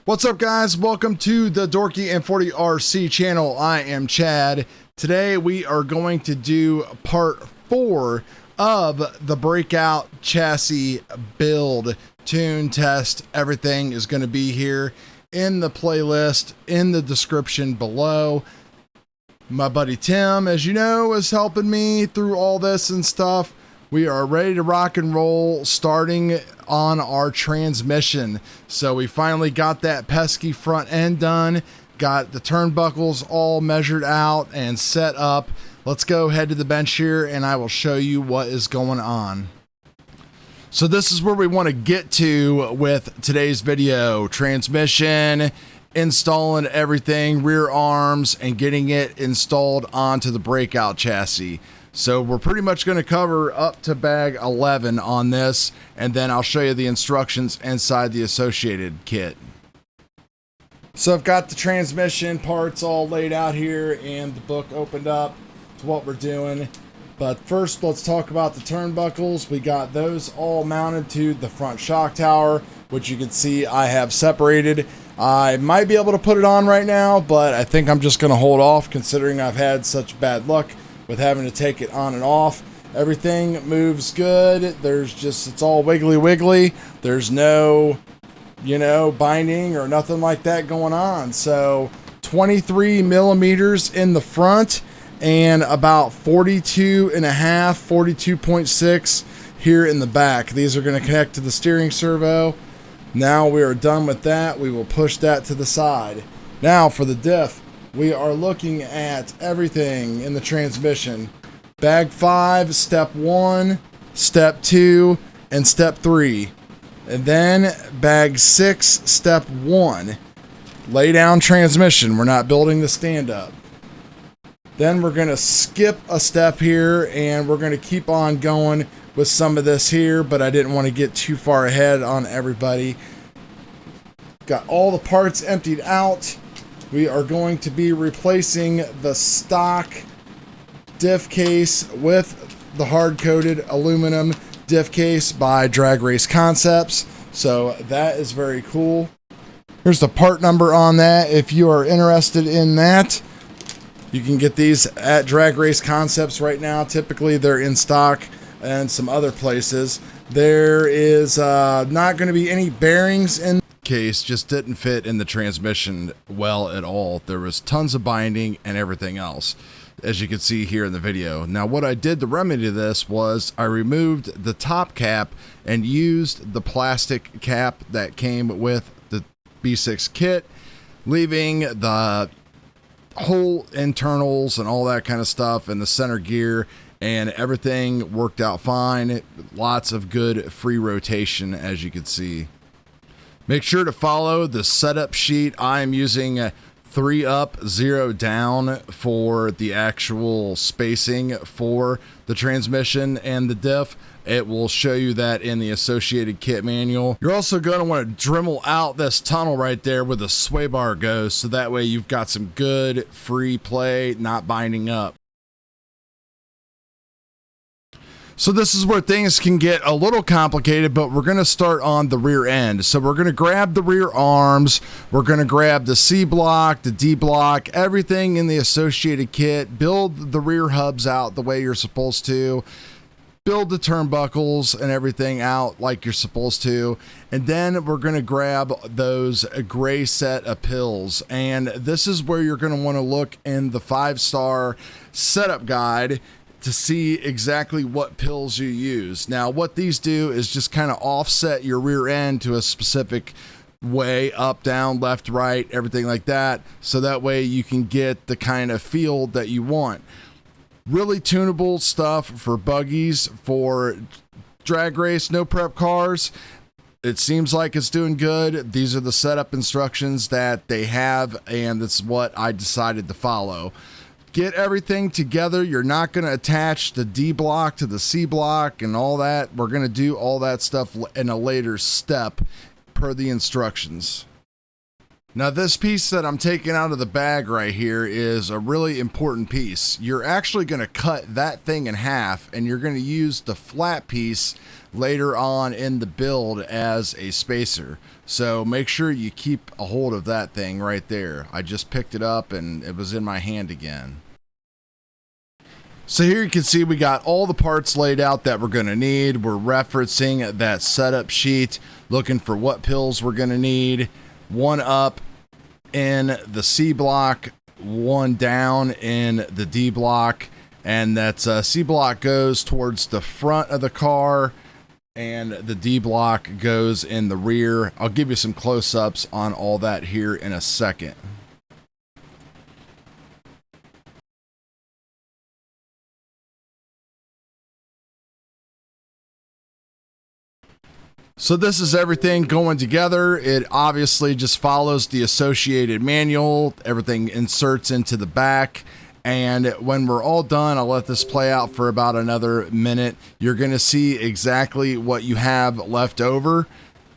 What's up, guys? Welcome to the Dorky and 40RC channel. I am Chad. Today we are going to do part 4 of the Breakout chassis build. Tune, test, everything is going to be here in the playlist in the description below. My buddy Tim, as you know, is helping me through all this and stuff. We are ready to rock and roll, starting on our transmission. So we finally got that pesky front end done, got the turnbuckles all measured out and set up. Let's go head to the bench here and I will show you what is going on. So this is where we want to get to with today's video. Transmission, installing everything, rear arms, and getting it installed onto the Breakout chassis. So we're pretty much going to cover up to bag 11 on this, and then I'll show you the instructions inside the associated kit. So I've got the transmission parts all laid out here and the book opened up to what we're doing. But first, let's talk about the turnbuckles. We got those all mounted to the front shock tower, which you can see I have separated. I might be able to put it on right now, but I think I'm just going to hold off considering I've had such bad luck with having to take it on and off. Everything moves good. It's all wiggly. There's no, binding or nothing like that going on. So 23 millimeters in the front and about 42.5, 42.6 here in the back. These are going to connect to the steering servo. Now we are done with that. We will push that to the side. Now for the diff. We are looking at everything in the transmission. Bag 5, step 1, step 2, and step 3. And then bag 6, step 1. Lay down transmission. We're not building the stand-up. Then we're going to skip a step here, and we're going to keep on going with some of this here, but I didn't want to get too far ahead on everybody. Got all the parts emptied out. We are going to be replacing the stock diff case with the hard-coated aluminum diff case by Drag Race Concepts. So that is very cool. Here's the part number on that. If you are interested in that, you can get these at Drag Race Concepts right now. Typically, they're in stock and some other places. There is not going to be any bearings in case, just didn't fit in the transmission well at all. There was tons of binding and everything else, as you can see here in the video. Now what I did to remedy this was I removed the top cap and used the plastic cap that came with the B6 kit, leaving the whole internals and all that kind of stuff and the center gear, and everything worked out fine. Lots of good free rotation, as you can see. Make sure to follow the setup sheet. I am using 3 up, 0 down for the actual spacing for the transmission and the diff. It will show you that in the associated kit manual. You're also going to want to Dremel out this tunnel right there where the sway bar goes, so that way you've got some good free play, not binding up. So this is where things can get a little complicated, but we're going to start on the rear end. So we're going to grab the rear arms, we're going to grab the C block, the D block, everything in the associated kit, build the rear hubs out the way you're supposed to, build the turnbuckles and everything out like you're supposed to, and then we're going to grab those gray set of pills. And this is where you're going to want to look in the 5-star setup guide to see exactly what pills you use. Now what these do is just kind of offset your rear end to a specific way, up, down, left, right, everything like that, so that way you can get the kind of feel that you want. Really tunable stuff for buggies, for drag race, no prep cars. It seems like it's doing good. These are the setup instructions that they have, and that's what I decided to follow. Get everything together. You're not going to attach the D block to the C block and all that. We're going to do all that stuff in a later step per the instructions. Now this piece that I'm taking out of the bag right here is a really important piece. You're actually going to cut that thing in half, and you're going to use the flat piece later on in the build as a spacer. So make sure you keep a hold of that thing right there. I just picked it up and it was in my hand again. So here you can see we got all the parts laid out that we're going to need. We're referencing that setup sheet, looking for what pills we're going to need. One up in the C block, one down in the D block, and that C block goes towards the front of the car and the D block goes in the rear. I'll give you some close-ups on all that here in a second. So this is everything going together. It obviously just follows the associated manual. Everything inserts into the back. And when we're all done, I'll let this play out for about another minute. You're going to see exactly what you have left over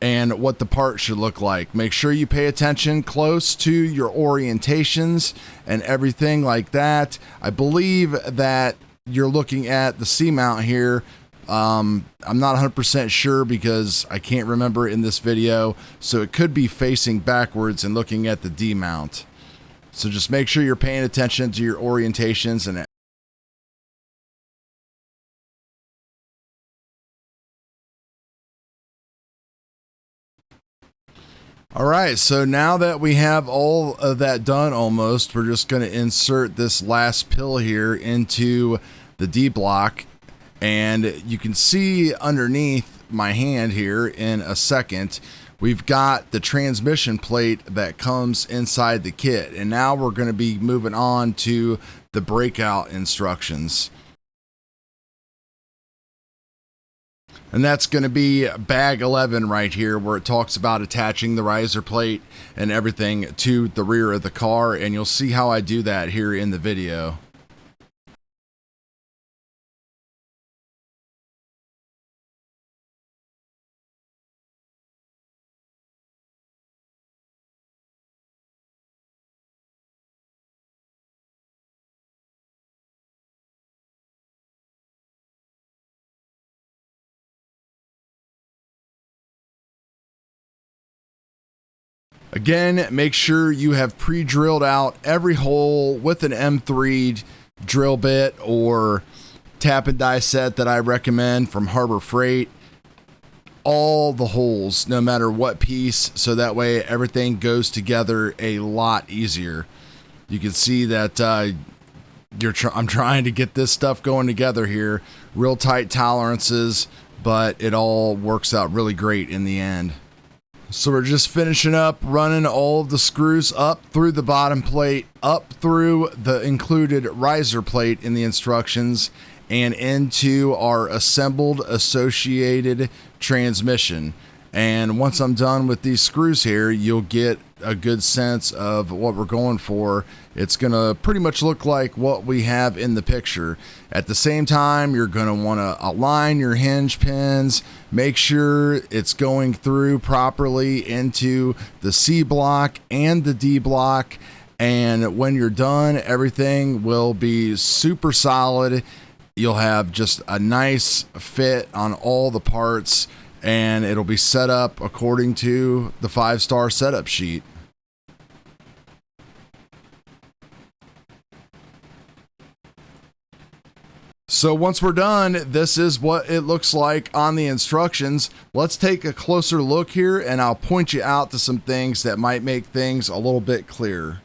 and what the part should look like. Make sure you pay attention close to your orientations and everything like that. I believe that you're looking at the C-mount here. I'm not 100% sure because I can't remember in this video, so it could be facing backwards and looking at the D mount. So just make sure you're paying attention to your orientations and all right, so now that we have all of that done almost, we're just going to insert this last pill here into the D block. And you can see underneath my hand here in a second, we've got the transmission plate that comes inside the kit. And now we're going to be moving on to the breakout instructions. And that's going to be bag 11 right here, where it talks about attaching the riser plate and everything to the rear of the car. And you'll see how I do that here in the video. Again, make sure you have pre-drilled out every hole with an M3 drill bit or tap and die set that I recommend from Harbor Freight. All the holes, no matter what piece, so that way everything goes together a lot easier. You can see that I'm trying to get this stuff going together here. Real tight tolerances, but it all works out really great in the end. So we're just finishing up running all of the screws up through the bottom plate, up through the included riser plate in the instructions, and into our assembled associated transmission. And once I'm done with these screws here, you'll get a good sense of what we're going for. It's going to pretty much look like what we have in the picture. At the same time, you're going to want to align your hinge pins, make sure it's going through properly into the C block and the D block. And when you're done, everything will be super solid. You'll have just a nice fit on all the parts, and it'll be set up according to the 5-star setup sheet. So once we're done, this is what it looks like on the instructions. Let's take a closer look here, and I'll point you out to some things that might make things a little bit clearer.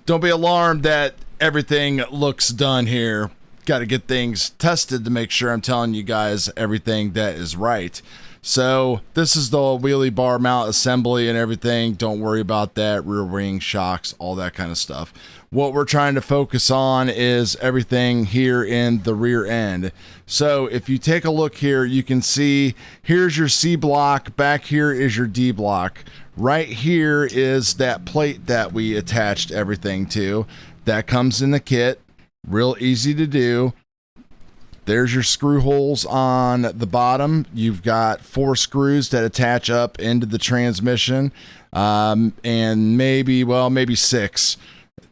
Don't be alarmed that everything looks done here. Got to get things tested to make sure I'm telling you guys everything that is right. So this is the wheelie bar mount assembly and everything. Don't worry about that. Rear wing, shocks, all that kind of stuff. What we're trying to focus on is everything here in the rear end. So if you take a look here, you can see here's your C block, back here is your D block. Right here is that plate that we attached everything to. That comes in the kit. Real easy to do. There's your screw holes on the bottom. You've got 4 screws that attach up into the transmission, and maybe 6.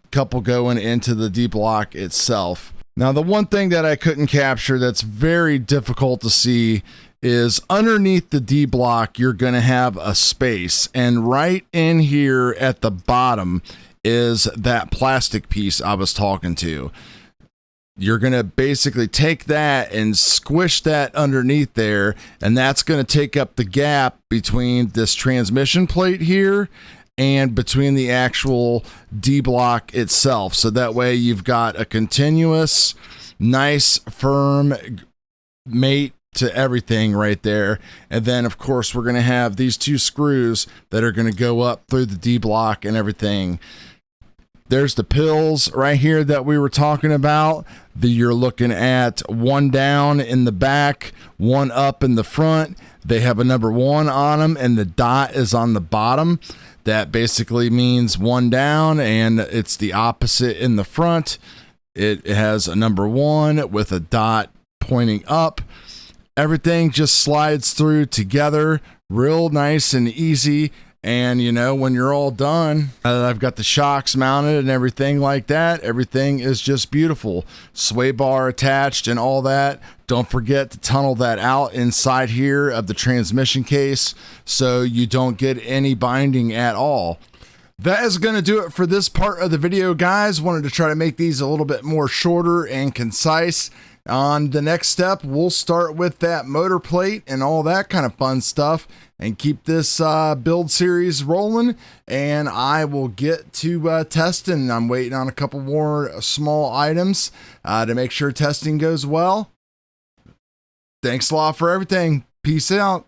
Couple going into the D block itself. Now, the one thing that I couldn't capture that's very difficult to see is underneath the D block, you're going to have a space. And right in here at the bottom is that plastic piece I was talking to. You're going to basically take that and squish that underneath there, and that's going to take up the gap between this transmission plate here and between the actual D block itself. So that way you've got a continuous, nice, firm mate to everything right there. And then of course we're going to have these two screws that are going to go up through the D block and everything. There's the pills right here that we were talking about. You're looking at one down in the back, one up in the front. They have a number 1 on them, and the dot is on the bottom. That basically means one down, and it's the opposite in the front. It has a number 1 with a dot pointing up. Everything just slides through together real nice and easy. And you know, when you're all done, I've got the shocks mounted and everything like that. Everything is just beautiful. Sway bar attached and all that. Don't forget to tunnel that out inside here of the transmission case so you don't get any binding at all. That is going to do it for this part of the video, guys. Wanted to try to make these a little bit more shorter and concise. On the next step, we'll start with that motor plate and all that kind of fun stuff and keep this build series rolling, and I will get to testing. I'm waiting on a couple more small items to make sure testing goes well. Thanks a lot for everything. Peace out.